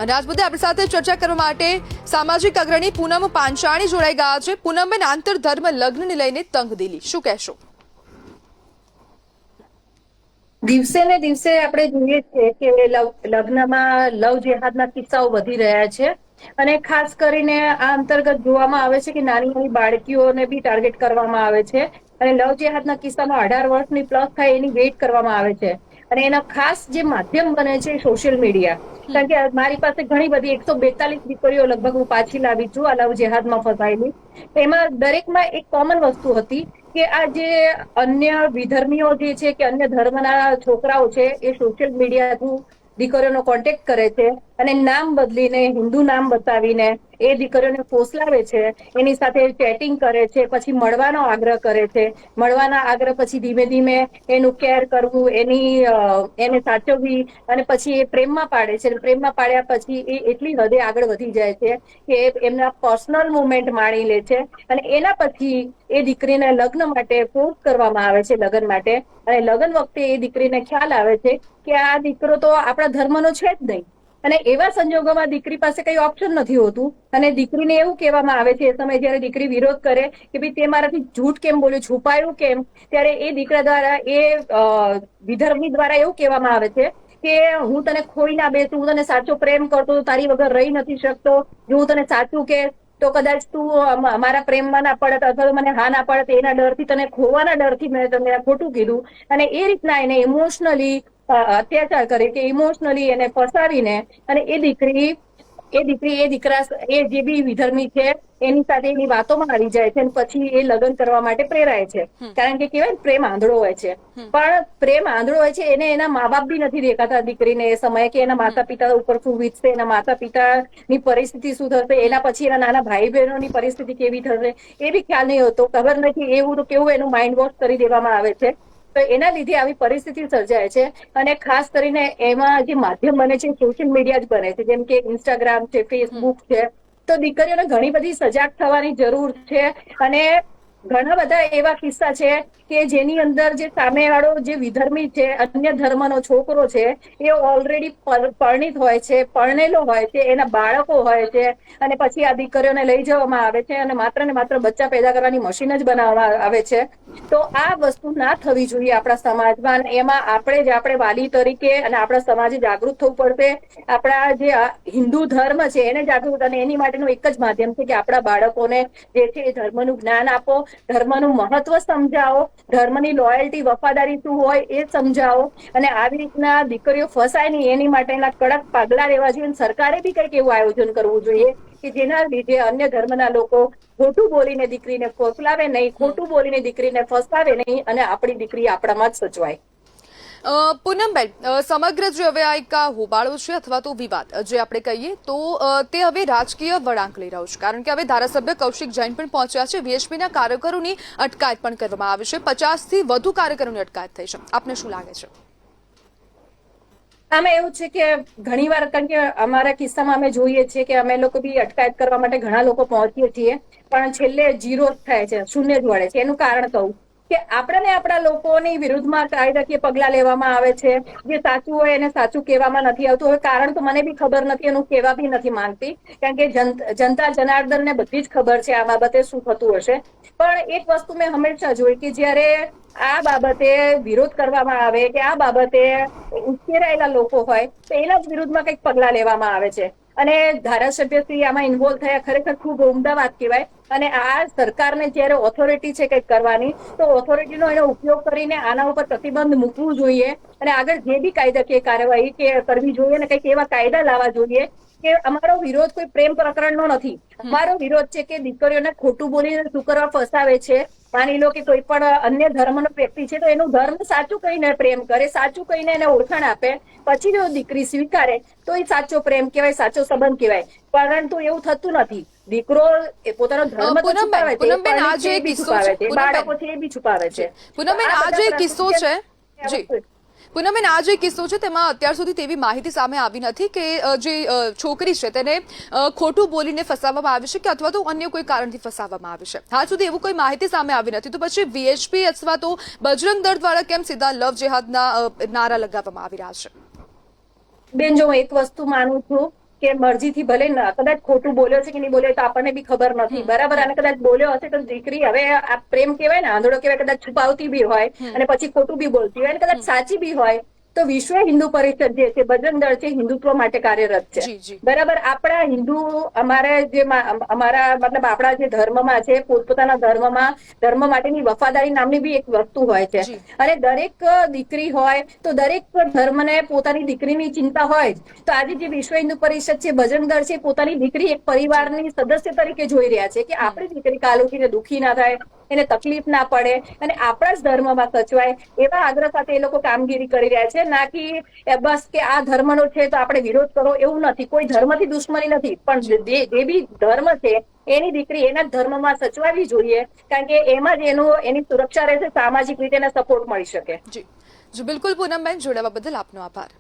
અને આજ મુદ્દે આપણી સાથે ચર્ચા કરવા માટે સામાજિક અગ્રણી પૂનમ પાંચાણી જોડાઈ ગયા છે। પૂનમબેન, આંતરધર્મ લગ્નને લઈને તંગદિલી શું કહેશો? દિવસે ને દિવસે આપણે જોઈએ છીએ કે લગ્નમાં લવ જેહાદના કિસ્સાઓ વધી રહ્યા છે અને ખાસ કરીને આ અંતર્ગત જોવામાં આવે છે કે નાની નાની બાળકીઓને બી ટાર્ગેટ કરવામાં આવે છે અને લવ જેહાદના કિસ્સામાં 18 વર્ષની પ્લસ થાય એની વેઇટ કરવામાં આવે છે અને એના ખાસ જે માધ્યમ બને છે સોશિયલ મીડિયા। કારણ કે મારી પાસે ઘણી બધી 142 દીકરીઓ લગભગ હું પાછી લાવી છું આ લવ જેહાદમાં ફસાયેલી। એમાં દરેકમાં એક કોમન વસ્તુ હતી કે આ જે અન્ય વિધર્મીઓ જે છે કે અન્ય ધર્મના છોકરાઓ છે એ સોશિયલ મીડિયા થ્રુ દીકરીઓનો કોન્ટેક્ટ કરે છે અને નામ બદલીને હિન્દુ નામ બતાવીને એ દીકરીઓને ફોસલાવે છે, એની સાથે ચેટિંગ કરે છે, પછી મળવાનો આગ્રહ કરે છે। મળવાના આગ્રહ પછી ધીમે ધીમે એનું કેર કરવું, એને સાચવવી અને પછી એ પ્રેમમાં પાડે છે। પ્રેમમાં પાડ્યા પછી એ એટલી હદે આગળ વધી જાય છે કે એમના પર્સનલ મુવમેન્ટ માણી લે છે અને એના પછી એ દીકરીને લગ્ન માટે ફોર્સ કરવામાં આવે છે લગ્ન માટે અને લગ્ન વખતે એ દીકરીને ખ્યાલ આવે છે કે આ દીકરો તો આપણા ધર્મનો છે જ નહીં અને એવા સંજોગોમાં દીકરી પાસે કઈ ઓપ્શન નથી હોતું અને દીકરીને એવું કહેવામાં આવે છે એ સમયે જયારે દીકરી વિરોધ કરે કે ભાઈ તે મારાથી જૂઠ કેમ બોલ્યું, છુપાયું કેમ, ત્યારે એ દીકરા દ્વારા વિધર્મી દ્વારા એવું કહેવામાં આવે છે કે હું તને ખોઈ ના બેસું, હું તને સાચો પ્રેમ કરતો, તારી વગર રહી નથી શકતો, જો હું તને સાચું કે તો કદાચ તું મારા પ્રેમમાં ના પડત અથવા મને હા ના પડત એના ડરથી, તને ખોવાના ડરથી મેં તમને ખોટું કીધું અને એ રીતના એને ઇમોશનલી અત્યાચાર કરે કે ઇમોશનલી એને ફસાવીને અને એ દીકરા જે બી વિધર્મી છે એની સાથે એની વાતોમાં આવી જાય છે અને પછી એ લગ્ન કરવા માટે પ્રેરાય છે। કારણ કે કહેવાય પ્રેમ આંધળો હોય છે પણ પ્રેમ આંધળો હોય છે એને એના મા બાપ બી નથી દેખાતા દીકરીને એ સમયે કે એના માતા પિતા ઉપર શું વીતશે, એના માતા પિતાની પરિસ્થિતિ શું થશે, એના પછી એના નાના ભાઈ બહેનોની પરિસ્થિતિ કેવી થશે એ બી ખ્યાલ નહીં હોતો, ખબર નથી। એવું તો કેવું એનું માઇન્ડ વોશ કરી દેવામાં આવે છે તો એના લીધે આવી પરિસ્થિતિ સર્જાય છે અને ખાસ કરીને એમાં જે માધ્યમ બને છે સોશિયલ મીડિયા જ બને છે, જેમ કે ઇન્સ્ટાગ્રામ છે, ફેસબુક છે। તો દીકરીઓને ઘણી બધી સજાગ થવાની જરૂર છે અને ઘણા બધા એવા કિસ્સા છે કે જેની અંદર જે સામેવાળો જે વિધર્મી છે, અન્ય ધર્મનો છોકરો છે એ ઓલરેડી પરણિત હોય છે, પરણેલો હોય છે, એના બાળકો હોય છે અને પછી આ દીકરીઓને લઈ જવામાં આવે છે અને માત્ર ને માત્ર બચ્ચા પેદા કરવાની મશીન જ બનાવવામાં આવે છે। તો આ વસ્તુ ના થવી જોઈએ આપણા સમાજમાં અને એમાં આપણે વાલી તરીકે અને આપણા સમાજે જાગૃત થવું પડશે। આપણા જે હિન્દુ ધર્મ છે એને જાગૃત અને એની માટેનું એક જ માધ્યમ છે કે આપણા બાળકોને જે છે એ ધર્મનું જ્ઞાન આપો, ધર્મનું મહત્વ સમજાવો, ધર્મની લોયલ્ટી વફાદારી શું હોય એ સમજાવો અને આવી રીતના દીકરીઓ ફસાય નહીં એની માટેના કડક પગલાં લેવા જોઈએ। સરકારે બી કંઈક એવું આયોજન કરવું જોઈએ કે જેના લીધે અન્ય ધર્મના લોકો ખોટું બોલીને દીકરીને ફોસલાવે નહીં, ખોટું બોલીને દીકરીને ફસાવે નહીં અને આપણી દીકરી આપણામાં જ સચવાય। પૂનમબેન, સમગ્ર જે હવે આ એક હોબાળો છે અથવા તો વિવાદ જે આપણે કહીએ તો તે હવે રાજકીય વળાંક લઈ રહ્યો છે કારણ કે હવે ધારાસભ્ય કૌશિક જૈન પણ પહોંચ્યા છે, વીએચપીના કાર્યકરોની અટકાયત પણ કરવામાં આવી છે, 50થી વધુ કાર્યકરોની અટકાયત થઈ છે। આપને શું લાગે છે? આમાં એવું છે કે ઘણીવાર કારણ કે અમારા કિસ્સામાં અમે જોઈએ છીએ કે અમે લોકો બી અટકાયત કરવા માટે ઘણા લોકો પહોંચીએ છીએ પણ છેલ્લે ઝીરો થાય છે, શૂન્ય જ વળે છે। એનું કારણ કહું કે આપણને આપણા લોકોની વિરુદ્ધમાં કાયદાકીય પગલાં લેવામાં આવે છે, જે સાચું હોય એને સાચું કહેવામાં નથી આવતું। હવે કારણ તો મને બી ખબર નથી, એનું કહેવા બી નથી માંગતી કારણ કે જનતા જનાર્દનને બધી જ ખબર છે આ બાબતે શું થતું હશે પણ એક વસ્તુ મેં હંમેશા જોઈ કે જ્યારે આ બાબતે વિરોધ કરવામાં આવે કે આ બાબતે ઉશ્કેરાયેલા લોકો હોય તો એના જ વિરુદ્ધમાં કંઈક પગલાં લેવામાં આવે છે અને ધારાસભ્યશ્રી આમાં ઇન્વોલ્વ થયા ખરેખર ખૂબ ઉમદા વાત કહેવાય। અને આ સરકારને જ્યારે ઓથોરિટી છે કંઈક કરવાની તો ઓથોરિટીનો એનો ઉપયોગ કરીને આના ઉપર પ્રતિબંધ મૂકવું જોઈએ અને આગળ જે બી કાયદાકીય કાર્યવાહી કે કરવી જોઈએ અને કંઈક એવા કાયદા લાવવા જોઈએ કે અમારો વિરોધ કોઈ પ્રેમ પ્રકરણનો નથી, અમારો વિરોધ છે કે દીકરીઓને ખોટું બોલીને શું કરવા ફસાવે છે। માની લો કે કોઈ પણ અન્ય ધર્મનો વ્યક્તિ છે તો એનું ધર્મ સાચું કહીને પ્રેમ કરે, સાચું કહીને એને ઓળખાણ આપે, પછી જો દીકરી સ્વીકારે તો એ સાચો પ્રેમ કહેવાય, સાચો સંબંધ કહેવાય। પરંતુ એવું થતું નથી, દીકરો એ પોતાનો ધર્મ તો છુપાવે છે, પૂનમબેન, આ જે એ બી કિસ્સો છુપાવે છે, છે, બાળકો છે એ બી છુપાવે છે। પૂનમબેન, આ જે કિસ્સો છે પૂનમબેન, આ જે કિસ્સો છે તેમાં અત્યાર સુધી તેવી માહિતી સામે આવી નથી કે જે છોકરી છે તેને ખોટું બોલીને ફસાવવામાં આવી છે કે અથવા તો અન્ય કોઈ કારણથી ફસાવવામાં આવી છે। હાલ સુધી એવું કોઈ માહિતી સામે આવી નથી તો પછી વીએચપી અથવા તો બજરંગ દળ દ્વારા કેમ સીધા લવ જેહાદના નારા લગાવવામાં આવી રહ્યા છે? બેન, જો હું એક વસ્તુ માનું છું કે મરજીથી ભલે કદાચ ખોટું બોલ્યો છે કે નહીં બોલ્યો તો આપણને બી ખબર નથી, બરાબર. અને કદાચ બોલ્યો હશે તો દીકરી હવે આ પ્રેમ કહેવાય ને, આંધળો કહેવાય, કદાચ છુપાવતી બી હોય અને પછી ખોટું બી બોલતી હોય અને કદાચ સાચી બી હોય તો વિશ્વ હિન્દુ પરિષદ જે છે, બજરંગ દળ છે, હિન્દુત્વ માટે કાર્યરત છે, જી, જી. બરાબર. આપણા હિન્દુ અમારા મતલબ આપણા જે ધર્મમાં છે, પોતપોતાના ધર્મ માટેની વફાદારી નામની બી એક વસ્તુ હોય છે. જી. અને દરેક દીકરી હોય તો દરેક ધર્મને પોતાની દીકરીની ચિંતા હોય જ. તો આજે જે વિશ્વ હિન્દુ પરિષદ છે, બજરંગ દળ છે, પોતાની દીકરી એક પરિવારની સદસ્ય તરીકે જોઈ રહ્યા છે કે આપણી દીકરી કાલ ઉઠીને દુઃખી ના થાય, એને તકલીફ ના પડે અને આપણા જ ધર્મમાં સચવાય, એવા આગ્રહ સાથે એ લોકો કામગીરી કરી રહ્યા છે. ના કે બસ કે આ ધર્મનો છે તો આપણે વિરોધ કરો, એવું નથી. કોઈ ધર્મથી દુશ્મની નથી, પણ જે બી ધર્મ છે એની દીકરી એના જ ધર્મમાં સચવાવી જોઈએ, કારણ કે એમાં જ એની સુરક્ષા રહેશે, સામાજિક રીતે એને સપોર્ટ મળી શકે. જી જી, બિલકુલ પૂનમબેન, જોડાવા બદલ આપનો આભાર.